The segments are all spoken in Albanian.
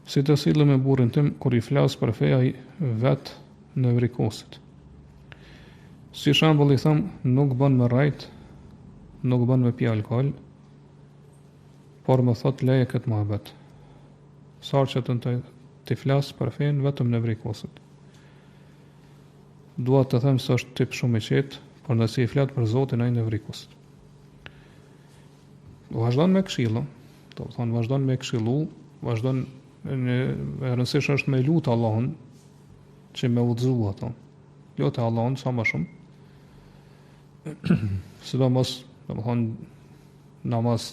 Si të sillem me burrin tim kur i flas për fe ai vet në vrikosit. Si shembull i them, nuk bën me rrejt, nuk bën me pi alkool, por më thot leje këtë muhabet. Sarqet të flas për fen vetëm në vrikosit. Dua të them se është tip shumë i qetë, por nëse i flet për Zotin ai në vrikosit. Vazhdon me këshilla, do të thonë vazhdon me këshillu, vazhdon në rëndësishme është me lutë Allahun që me udhëzu ato. Lutë Allahun sa më shumë. Sidomos, do të thonë namaz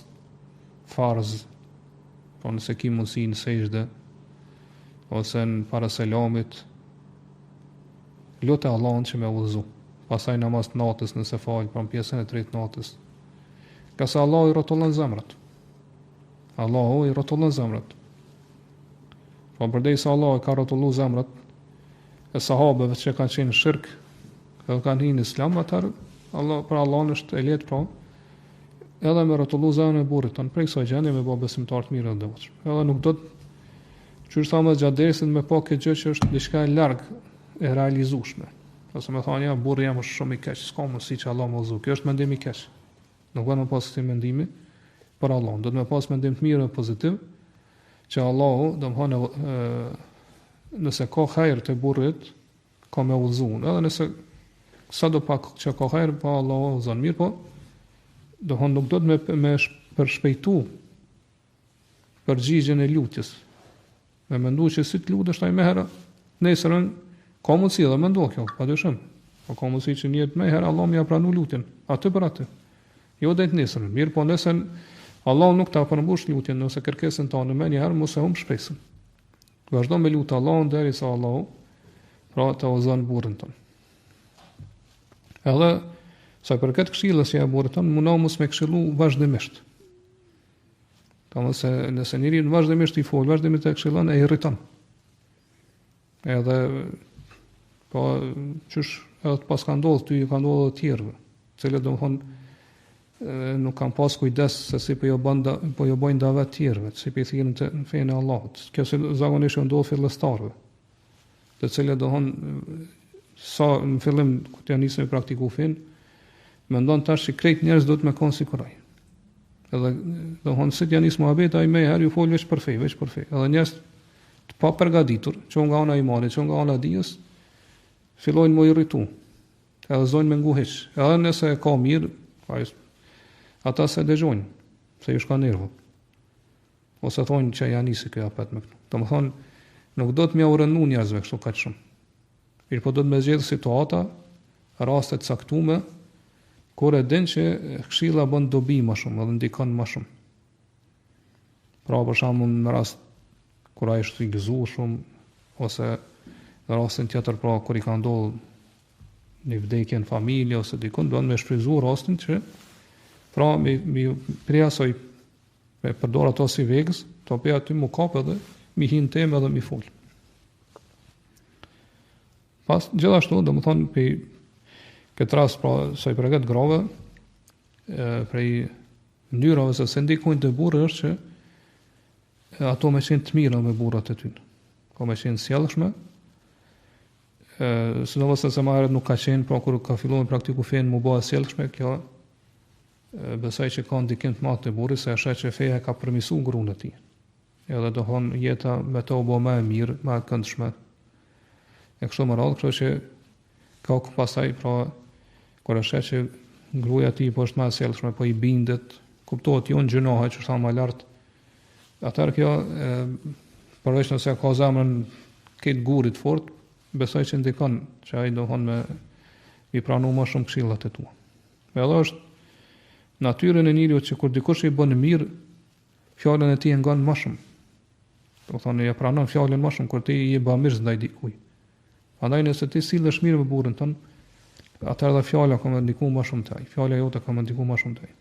farz, po nëse ki mundësi në sejdë ose në para selamit, lutë Allahun që me udhëzu. Pastaj namaz të natës nëse fal, pra pjesën e tretë natës. Ka se Allahu i rrotullon zemrat. Allahu i rrotullon zemrat. Po përdej se Allah ka rrotullu zemrat e sahabeve që kanë qenë shirk edhe kanë hinë islam, atër për Allah është e letë pra edhe me rrotullu zemrën e burrit tonë, prej kësaj gjendje me bë besimtar të mirë dhe devotshëm. Edhe nuk do të qysh thamë gjatë dersit me pa këtë gjë që është diçka e largë e realizueshme. Ose me thonë ja burri jam është shumë i keq, s'ka mundësi që Allah më udhëzoj. Kjo është mendim i keq. Nuk vjen me pas këtë mendimi për Allah, do të më pas mendim të mirë dhe pozitiv që Allahu, do të thonë, nëse ka hajër të burrit, ka me udhëzuar. Edhe nëse sa do pak që ka hajër, po Allahu udhëzon mirë, po do të thonë nuk do të me përshpejtu përgjigjen e lutjes. Me mendu që si të lutesh ai më herë, nesërën ka mundësi edhe mendo kjo, padyshim. Po ka mundësi që një herë më herë Allah më ia pranoj lutjen, atë për atë. Jo det nesërën, mirë, po nëse Allah nuk ta përmbush lutjen nëse kërkesën tonë më një herë mos e humb shpresën. Vazhdo me lutë Allahun derisa Allahu pra të udhëzon burrin ton. Edhe sa për këtë këshillës që ja burrit ton, mundo mos me këshillu vazhdimisht. Nëse njeriu vazhdimisht i fol, vazhdimisht e këshillon, e irriton. Edhe po çush edhe pas ka ndodhur ty, ka ndodhur të tjerëve, të cilët domthon nuk kanë pas kujdes se si po jo bojnë davet të tjerëve, si po i thirrin në fenë e Allahut. Kjo se zakonisht ndodh fillestarëve, të cilët domthon sa në fillim kur të nisën me praktiku fen, mendon tash se krejt njerëz do të më konë sikur ai. Edhe domthon se janë nis muhabet ai më herë ju fol veç për fe. Edhe njerëz të pa përgatitur, që nga ana e imanit, që nga ana e dijes, fillojnë më irritu. Edhe zonë me nguhish. Edhe nëse ka mirë, ata se dëgjojnë, se ju shka nervë. Ose thonë që janë nisi kjo apet me këtu. Të më thonë, nuk do të mja urënu njerëzve kështu kaqë shumë. Mirë po do të me zgjedhë situata, rastet caktume, kur e din që këshilla bën dobi më shumë, edhe ndikon më shumë. Pra për shembull në rast kur ai është i gëzuar shumë, ose në rastin tjetër pra kur i ka ndodhur një vdekje në familje ose dikun, do të më shfrytëzuar rastin që pra mi priasoj me përdor ato si vegës, to pe aty mu kap edhe mi hin temë edhe mi fol. Pas gjithashtu, domethënë pe këtë rast pra sa i përket grave, prej mënyrave se ndikojnë te burri është që ato me qenë të mira me burrat e tyre. Ka me qenë sjellshme, sidomos se më herët nuk ka qenë, pra kur ka filluar praktiku fen mu bëhet sjellshme, kjo besoj që ka ndikim të madh te burri se është që feja ka përmirësuar gruan e tij. Edhe do thonë jeta me to u bë më e mirë, më e këndshme. E kështu më radhë, kështu që ka pasaj, pra kur është që gruaja e tij po është më e sjellshme, po i bindet, kuptohet jo në gjinohe që është më lart. Atëherë kjo përveç nëse ka zemrën këtë gurit fort, besoj që ndikon që ai do thonë me pranu më shumë këshillat e tua. Edhe është natyrën e njeriut që kur dikush i bën mirë, fjalën e tij e ngon më shumë. Do thonë ja pranon fjalën më shumë kur ti i bën mirë ndaj dikujt. Prandaj nëse ti sillesh mirë me burrin tën, atëherë fjala ka më ndikuar më shumë te ai. Fjala jote ka më ndikuar më shumë te ai.